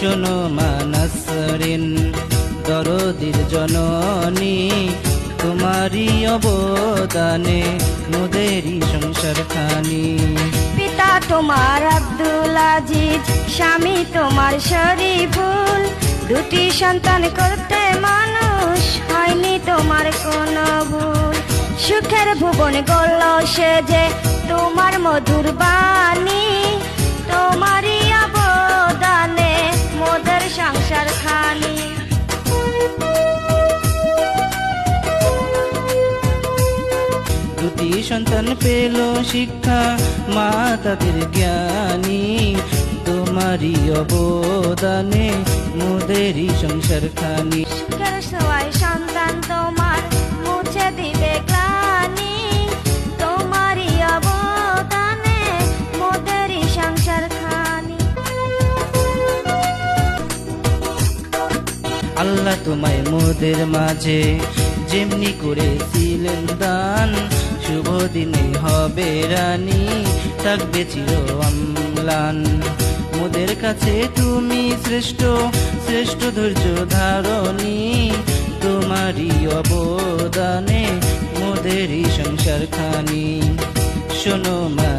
শোনো মা নাসরিন দরদির জননী, তোমারই অবদানে মোদেরই সংসার খানি। পিতা তোমার আব্দুল আজিজ, স্বামী তোমার শরীফুল, দুটি সন্তান করতে মানুষ হয়নি তোমার কোনো ভুল। সুখের ভুবন গড়ল সে যে তোমার মধুর বাণী, তোমারই অবদানে মোদের সংসার খানি। দুটি সন্তান পেল শিক্ষা, মা তাদের জ্ঞানী, তোমারই অবদানে মোদেরই সংসার খানি। সুখের সবাই সন্তান তোমার মুছে দিবে গ্লানি, তোমারই অবদানে মোদেরই সংসার খানি। আল্লাহ তোমায় মোদের মাঝে যেমনি করেছিলেন দান, শুভ দিনে হবে রানী, থাকবে চির অম্লান। মোদের কাছে তুমি শ্রেষ্ঠ, শ্রেষ্ঠ ধৈর্য ধারণী, তোমারই অবদানে মোদেরই সংসার খানি। শোনো মা